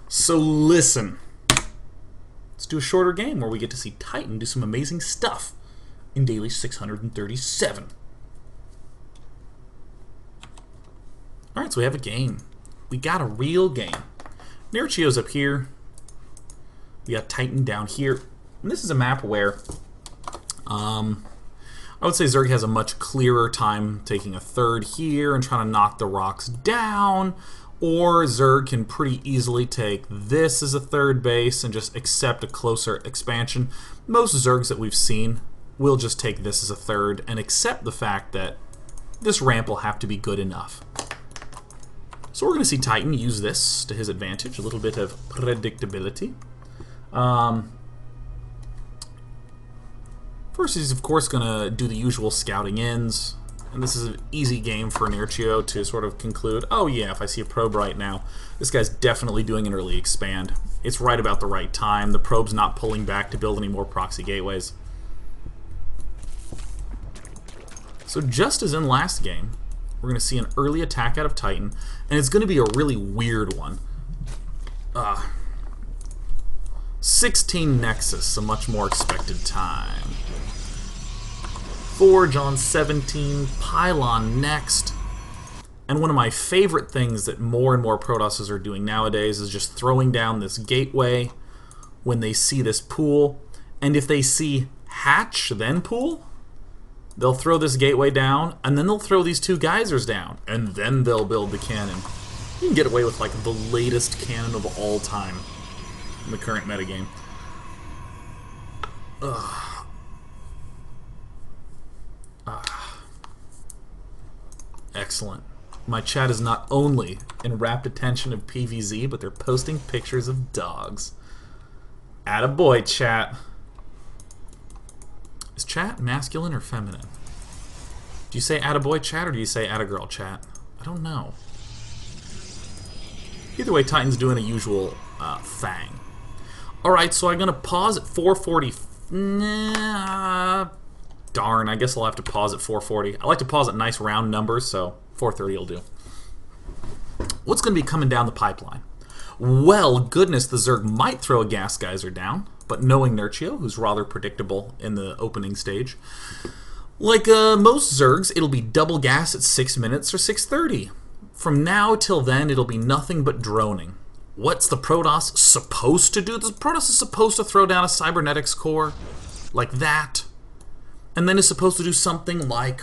So listen, let's do a shorter game where we get to see TitaN do some amazing stuff in daily 637. Alright, so we have a game. We got a real game. Nerchio's up here. We got TitaN down here. And this is a map where I would say Zerg has a much clearer time taking a third here and trying to knock the rocks down. Or Zerg can pretty easily take this as a third base and just accept a closer expansion. Most Zergs that we've seen will just take this as a third and accept the fact that this ramp will have to be good enough. So we're going to see TitaN use this to his advantage, a little bit of predictability. First he's of course going to do the usual scouting ins. And this is an easy game for Nerchio to sort of conclude, oh yeah, if I see a probe right now, this guy's definitely doing an early expand. It's right about the right time. The probe's not pulling back to build any more proxy gateways. So just as in last game, we're going to see an early attack out of TitaN, and it's going to be a really weird one. 16 Nexus, a much more expected time. Forge on 17, Pylon next. And one of my favorite things that more and more Protosses are doing nowadays is just throwing down this gateway when they see this pool. And if they see hatch, then pool, they'll throw this gateway down, and then they'll throw these two geysers down, and then they'll build the cannon. You can get away with like the latest cannon of all time in the current metagame. Excellent. My chat is not only in rapt attention of PVZ, but they're posting pictures of dogs. Attaboy, chat. Is chat masculine or feminine? Do you say attaboy, chat, or do you say attagirl, chat? I don't know. Either way, TitaN's doing a usual thang. Alright, so I'm going to pause at 440. Nah, darn, I guess I'll have to pause at 440. I like to pause at nice round numbers, so 430 will do. What's going to be coming down the pipeline? Well, goodness, the Zerg might throw a gas geyser down, but knowing Nerchio, who's rather predictable in the opening stage, like most Zergs, it'll be double gas at 6 minutes or 6:30. From now till then, it'll be nothing but droning. What's the Protoss supposed to do? The Protoss is supposed to throw down a cybernetics core like that, and then is supposed to do something like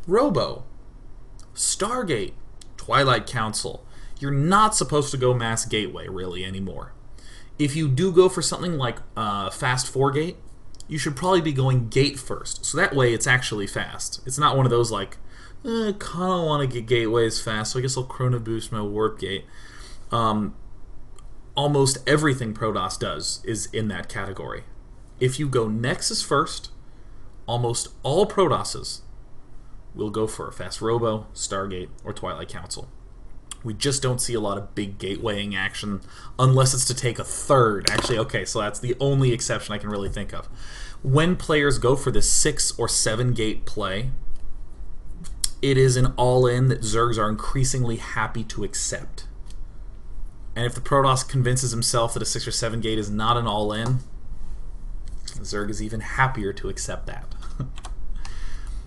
Robo, Stargate, Twilight Council. You're not supposed to go mass gateway really anymore. If you do go for something like fast 4-gate, you should probably be going gate first. So that way it's actually fast. It's not one of those like, I kind of want to get gateways fast, so I guess I'll chrono boost my warp gate. Almost everything Protoss does is in that category. If you go Nexus first, almost all Protosses will go for a fast Robo, Stargate, or Twilight Council. We just don't see a lot of big gatewaying action unless it's to take a third. Actually, okay, so that's the only exception I can really think of. When players go for the 6 or 7 gate play, it is an all-in that Zergs are increasingly happy to accept. And if the Protoss convinces himself that a 6 or 7 gate is not an all-in, Zerg is even happier to accept that.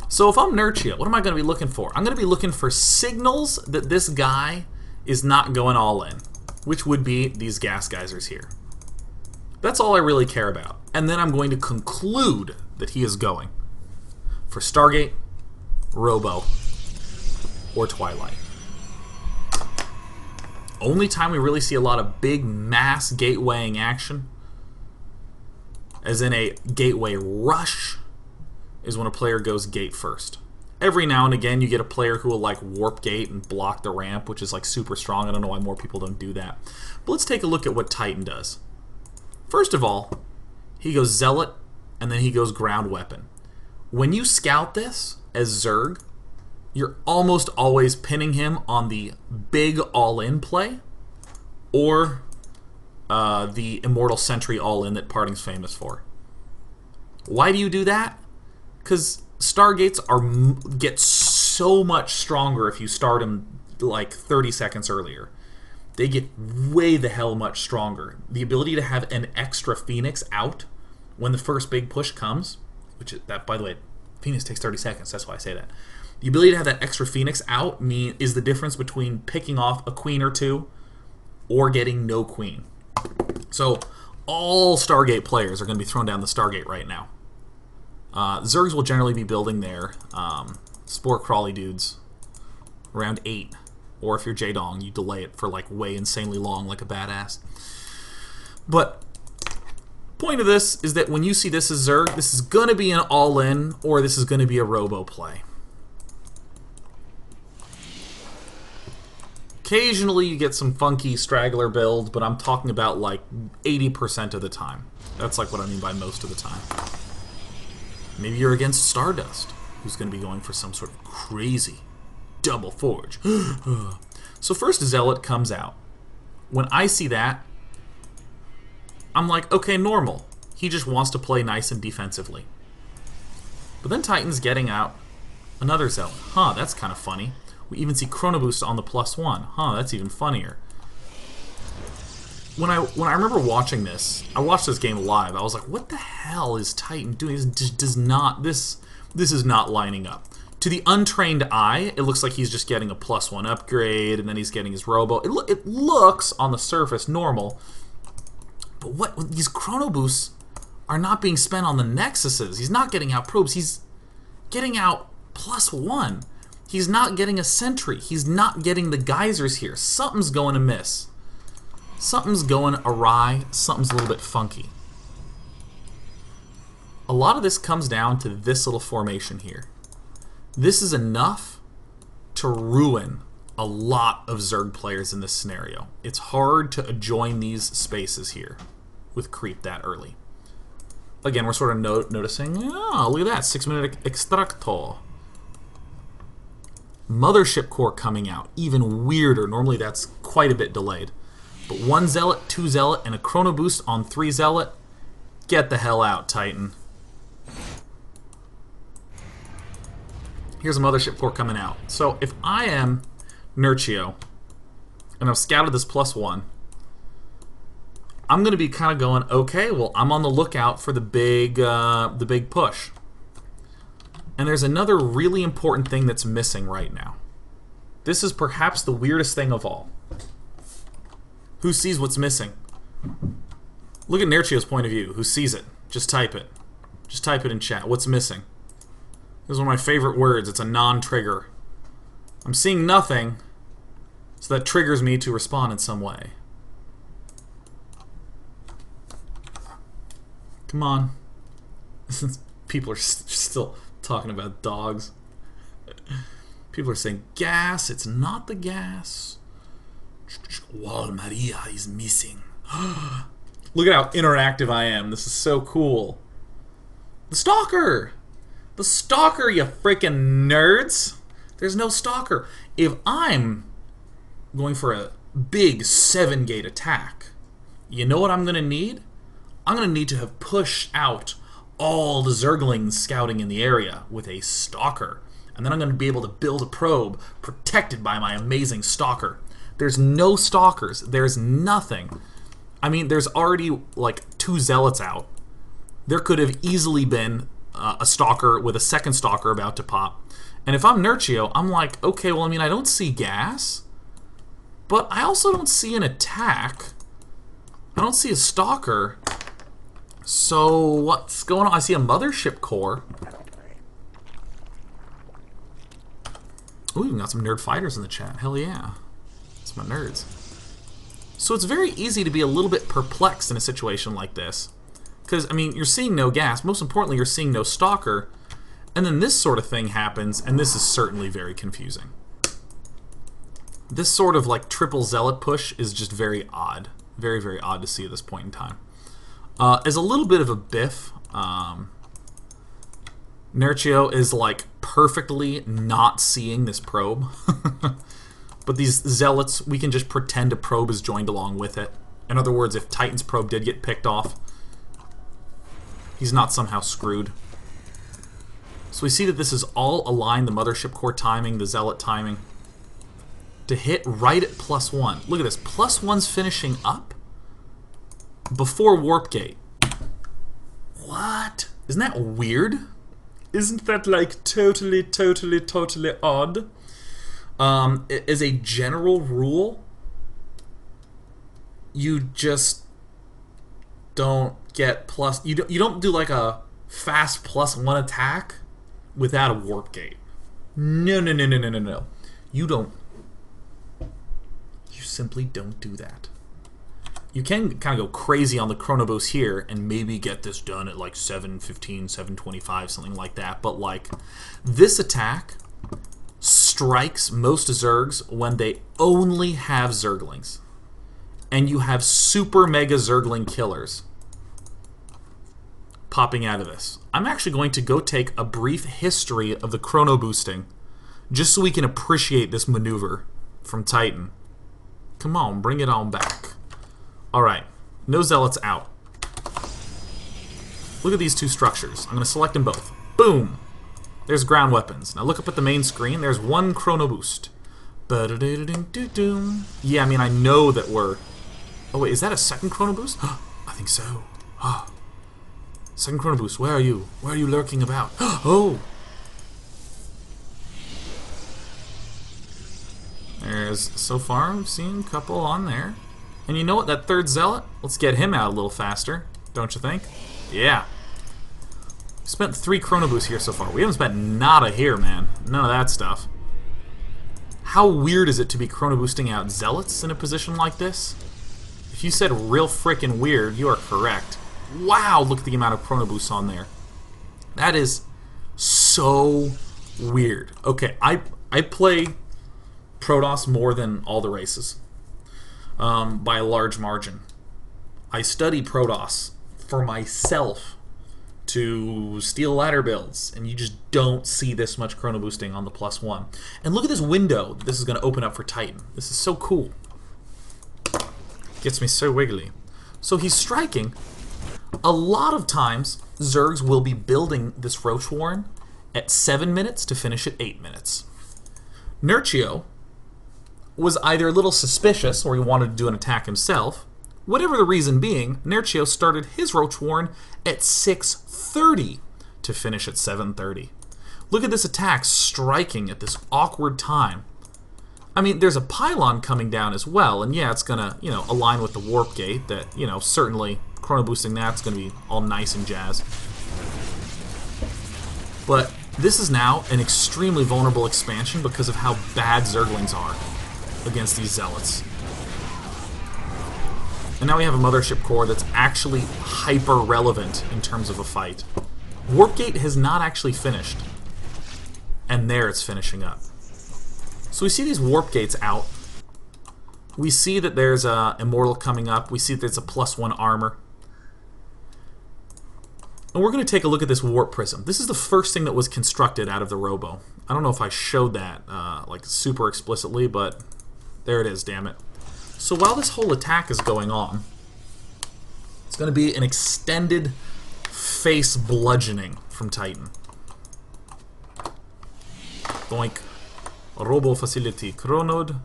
So if I'm Nerchio, what am I going to be looking for? I'm going to be looking for signals that this guy is not going all in, which would be these gas geysers here. That's all I really care about. And then I'm going to conclude that he is going for Stargate, Robo, or Twilight. Only time we really see a lot of big mass gatewaying action, as in a gateway rush, is when a player goes gate first. Every now and again you get a player who will like warp gate and block the ramp, which is like super strong. I don't know why more people don't do that. But let's take a look at what TitaN does. First of all, he goes Zealot, and then he goes ground weapon. When you scout this as Zerg, you're almost always pinning him on the big all-in play, or the Immortal Sentry all-in that Parting's famous for. Why do you do that? Because Stargates get so much stronger if you start them like 30 seconds earlier. they get way the hell much stronger. The ability to have an extra Phoenix out when the first big push comes, which is, that, by the way, Phoenix takes 30 seconds, that's why I say that. The ability to have that extra Phoenix out is the difference between picking off a queen or two or getting no queen. So all Stargate players are going to be thrown down the Stargate right now. Zergs will generally be building their Spore Crawly dudes around 8. Or if you're Jaedong, you delay it for like way insanely long like a badass. But point of this is that when you see this as Zerg, this is going to be an all-in or this is going to be a robo play. Occasionally you get some funky straggler build, but I'm talking about like 80% of the time. That's like what I mean by most of the time. Maybe you're against Stardust, who's going to be going for some sort of crazy double forge. So first Zealot comes out. When I see that, I'm like, okay, normal. He just wants to play nice and defensively. But then TitaN's getting out another Zealot. Huh, that's kind of funny. We even see Chrono Boost on the +1. Huh, that's even funnier. When I remember watching this, I watched this game live. I was like, what the hell is TitaN doing? This is not lining up. To the untrained eye, it looks like he's just getting a +1 upgrade, and then he's getting his robo. It looks on the surface normal, but what these Chrono Boosts are not being spent on the Nexuses. He's not getting out probes. He's getting out +1. He's not getting a sentry. He's not getting the geysers here. Something's going amiss. Something's going awry. Something's a little bit funky. A lot of this comes down to this little formation here. This is enough to ruin a lot of Zerg players in this scenario. It's hard to join these spaces here with creep that early. Again, we're sort of noticing, oh, look at that, 6-minute extractor. Mothership Core coming out, even weirder. Normally that's quite a bit delayed. But 1 Zealot, 2 Zealot, and a Chrono Boost on 3 Zealot. Get the hell out, TitaN. Here's a Mothership Core coming out. So if I am Nerchio, and I've scouted this +1, I'm going to be kind of going, okay, well, I'm on the lookout for the big push. And there's another really important thing that's missing right now. This is perhaps the weirdest thing of all. Who sees what's missing? Look at Nerchio's point of view. Who sees it? Just type it. Just type it in chat. What's missing? This is one of my favorite words. It's a non-trigger. I'm seeing nothing, so that triggers me to respond in some way. Come on. People are still talking about dogs. People are saying gas. It's not the gas. Wall Maria is missing. Look at how interactive I am. This is so cool. The Stalker! The Stalker, you freaking nerds! There's no Stalker. If I'm going for a big 7-gate attack, you know what I'm going to need? I'm going to need to have pushed out all the Zerglings scouting in the area with a Stalker. And then I'm going to be able to build a probe protected by my amazing Stalker. There's no Stalkers. There's nothing. I mean, there's already like 2 Zealots out. There could have easily been a Stalker with a second Stalker about to pop. And if I'm Nerchio, I'm like, okay, well, I mean, I don't see gas, but I also don't see an attack. I don't see a Stalker. So what's going on? I see a Mothership Core. Ooh, we got some nerd fighters in the chat. Hell yeah. It's my nerds. So it's very easy to be a little bit perplexed in a situation like this. Because, I mean, you're seeing no gas. Most importantly, you're seeing no Stalker. And then this sort of thing happens, and this is certainly very confusing. This sort of, like, triple Zealot push is just very odd. Very, very odd to see at this point in time. As a little bit of a biff, Nerchio is, like, perfectly not seeing this probe. But these Zealots, we can just pretend a probe is joined along with it. In other words, if TitaN's probe did get picked off, he's not somehow screwed. So we see that this is all aligned, the Mothership Core timing, the Zealot timing. to hit right at +1. Look at this. +1's finishing up before Warp Gate. What? Isn't that weird? Isn't that like totally odd? As a general rule, you just don't get you don't do like a fast +1 attack without a Warp Gate. No. You don't. You simply don't do that. You can kind of go crazy on the chrono boost here and maybe get this done at like 7:15, 7:25, something like that. But like this attack strikes most Zergs when they only have Zerglings. And you have super mega Zergling killers popping out of this. I'm actually going to go take a brief history of the chrono boosting just so we can appreciate this maneuver from TitaN. Come on, bring it on back. Alright, no Zealots out. Look at these two structures. I'm going to select them both. Boom! There's ground weapons. Now look up at the main screen. There's one chrono boost. Yeah, I mean, I know that we're... Oh wait, is that a second chrono boost? I think so. Second chrono boost, where are you? Where are you lurking about? Oh! There's, so far, I've seen a couple on there. And you know what, that third Zealot? Let's get him out a little faster, don't you think? Yeah. We spent 3 chrono boosts here so far. We haven't spent nada here, man. None of that stuff. How weird is it to be chrono boosting out Zealots in a position like this? If you said real frickin' weird, you are correct. Wow, look at the amount of chrono boosts on there. That is so weird. Okay, I play Protoss more than all the races. By a large margin. I study Protoss for myself to steal ladder builds, and you just don't see this much chrono boosting on the +1. And look at this window this is going to open up for TitaN. This is so cool. Gets me so wiggly. So he's striking. A lot of times, Zergs will be building this Roach Warren at 7 minutes to finish at 8 minutes. Nerchio was either a little suspicious or he wanted to do an attack himself. Whatever the reason being, Nerchio started his Roach Warren at 6:30 to finish at 7:30. Look at this attack striking at this awkward time. I mean, there's a pylon coming down as well, and yeah, it's gonna, you know, align with the warp gate that, you know, certainly chrono boosting that's gonna be all nice and jazz. But this is now an extremely vulnerable expansion because of how bad Zerglings are against these Zealots. And now we have a Mothership Core that's actually hyper-relevant in terms of a fight. Warpgate has not actually finished. And there it's finishing up. So we see these Warp Gates out. We see that there's a Immortal coming up. We see that there's a +1 armor. And we're going to take a look at this Warp Prism. This is the first thing that was constructed out of the Robo. I don't know if I showed that like super explicitly, but there it is, damn it. So while this whole attack is going on, it's going to be an extended face bludgeoning from TitaN. Boink. Robo facility chronoed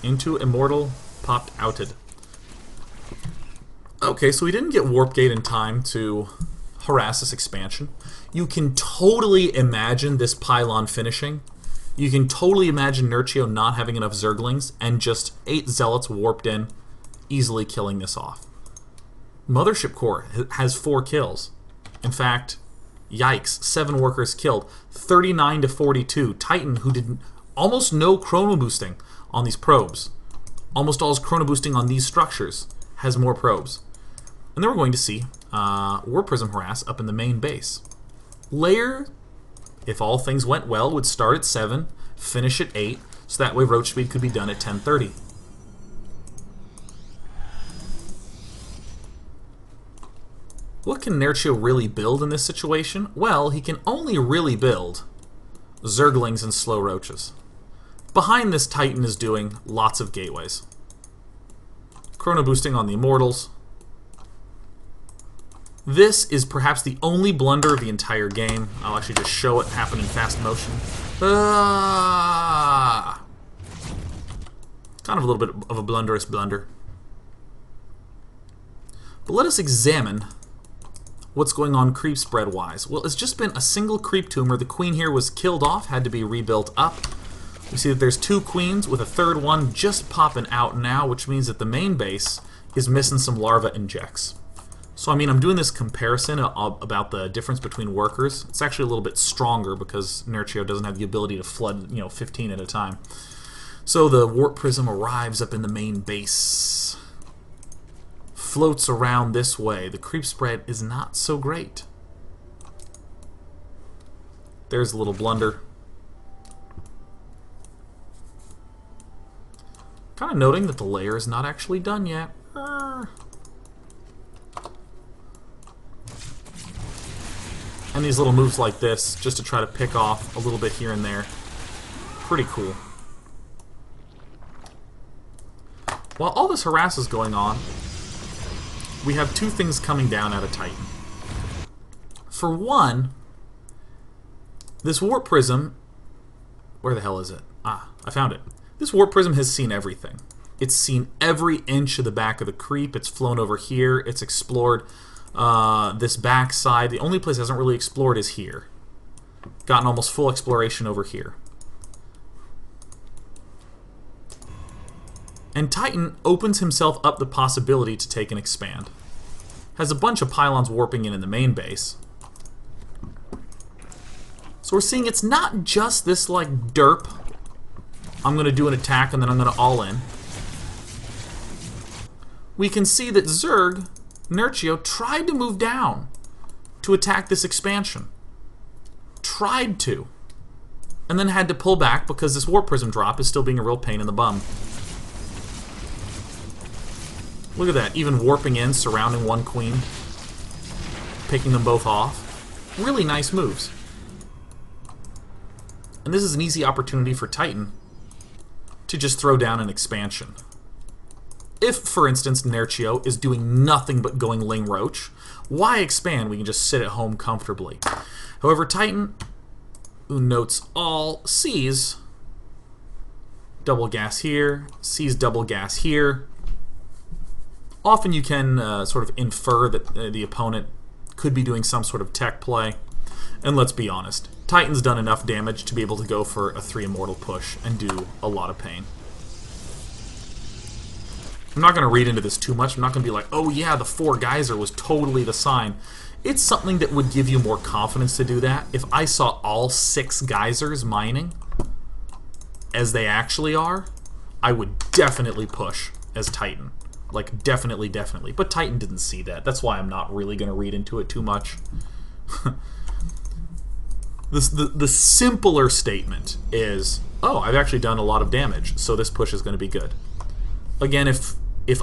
into Immortal popped outed. Okay, so we didn't get Warp Gate in time to harass this expansion. You can totally imagine this pylon finishing. You can totally imagine Nerchio not having enough Zerglings and just 8 Zealots warped in, easily killing this off. Mothership Core has 4 kills. In fact, yikes, 7 workers killed. 39 to 42. TitaN, who did almost no chrono boosting on these probes, almost all his chrono boosting on these structures, has more probes. And then we're going to see Warp Prism Harass up in the main base. Layer, if all things went well, would start at 7, finish at 8, so that way Roach Speed could be done at 10:30. What can Nerchio really build in this situation? Well, he can only really build Zerglings and slow Roaches. Behind this, TitaN is doing lots of gateways. Chrono boosting on the Immortals. This is perhaps the only blunder of the entire game. I'll actually just show it happen in fast motion. Kind of a little bit of a blunderous blunder. But let us examine what's going on creep spread wise. Well, it's just been a single creep tumor. The queen here was killed off, had to be rebuilt up. We see that there's 2 queens with a third one just popping out now, which means that the main base is missing some larva injects. So I mean, I'm doing this comparison about the difference between workers. It's actually a little bit stronger because Nerchio doesn't have the ability to flood, 15 at a time. So the warp prism arrives up in the main base. Floats around this way. The creep spread is not so great. There's a little blunder. Kind of noting that the layer is not actually done yet. And these little moves like this, just to try to pick off a little bit here and there. Pretty cool. While all this harass is going on, we have 2 things coming down out of TitaN. For one, this warp prism... Where the hell is it? Ah, I found it. This warp prism has seen everything. It's seen every inch of the back of the creep. It's flown over here. It's explored this back side. The only place it hasn't really explored is here. Gotten almost full exploration over here. And TitaN opens himself up the possibility to take and expand. Has a bunch of pylons warping in the main base. So we're seeing it's not just this like derp, I'm going to do an attack and then I'm going to all in. We can see that Zerg, Nerchio, tried to move down to attack this expansion. Tried to. And then had to pull back because this warp prism drop is still being a real pain in the bum. Look at that, even warping in, surrounding one queen, picking them both off. Really nice moves. And this is an easy opportunity for TitaN to just throw down an expansion. If, for instance, Nerchio is doing nothing but going Ling Roach, why expand? We can just sit at home comfortably. However, TitaN, who notes all, sees double gas here, sees double gas here. Often you can sort of infer that the opponent could be doing some sort of tech play. And let's be honest, TitaN's done enough damage to be able to go for a 3 immortal push and do a lot of pain. I'm not going to read into this too much. I'm not going to be like, oh yeah, the 4 geyser was totally the sign. It's something that would give you more confidence to do that. If I saw all 6 geysers mining, as they actually are, I would definitely push as TitaN. Like, definitely, definitely. But TitaN didn't see that. That's why I'm not really going to read into it too much. The simpler statement is, oh, I've actually done a lot of damage, so this push is going to be good. Again, if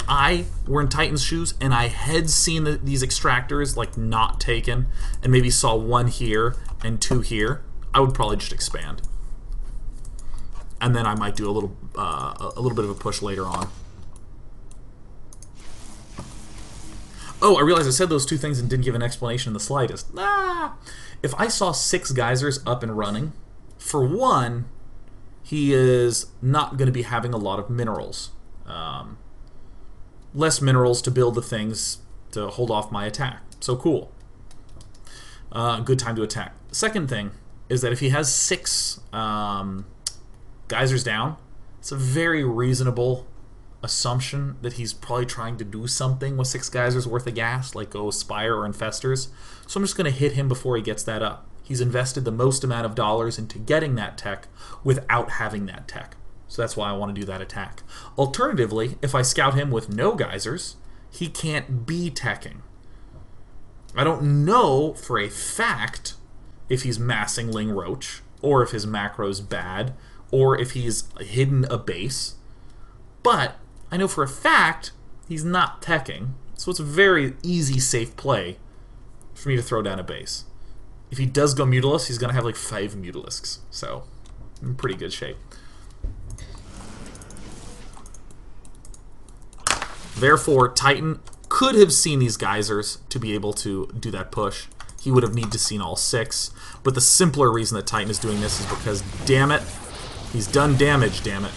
I were in TitaN's shoes and I had seen these extractors like not taken, and maybe saw 1 here and 2 here, I would probably just expand. And then I might do a little bit of a push later on. Oh, I realized I said those 2 things and didn't give an explanation in the slightest. If I saw 6 geysers up and running, for one, he is not going to be having a lot of minerals. Less minerals to build the things to hold off my attack. So cool. Good time to attack. Second thing is that if he has 6 geysers down, it's a very reasonable assumption that he's probably trying to do something with 6 geysers worth of gas, like go Spire or Infestors. So I'm just going to hit him before he gets that up. He's invested the most amount of dollars into getting that tech without having that tech. So that's why I want to do that attack. Alternatively, if I scout him with no geysers, he can't be teching. I don't know for a fact if he's massing Ling Roach, or if his macro's bad, or if he's hidden a base. But I know for a fact he's not teching, so it's a very easy, safe play for me to throw down a base. If he does go Mutalisk, he's going to have like 5 Mutalisks, so I'm in pretty good shape. Therefore, TitaN could have seen these geysers to be able to do that push. He would have needed to seen all 6, but the simpler reason that TitaN is doing this is because, damn it, he's done damage, damn it.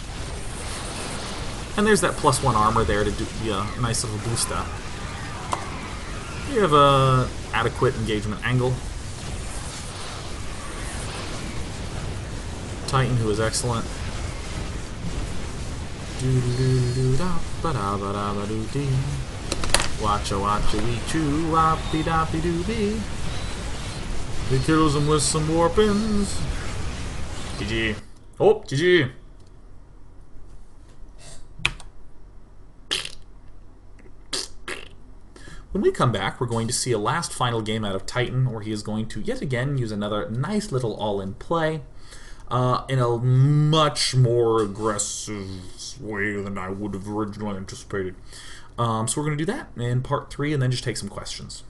And there's that +1 armor there to do a nice little booster. You have a adequate engagement angle. TitaN, who is excellent. Watcha watcha wee choo wappy doppy doobie. He kills him with some warpins. GG. Oh, GG. When we come back, we're going to see a last final game out of TitaN, where he is going to yet again use another nice little all-in play in a much more aggressive way than I would have originally anticipated. So we're going to do that in part 3 and then just take some questions.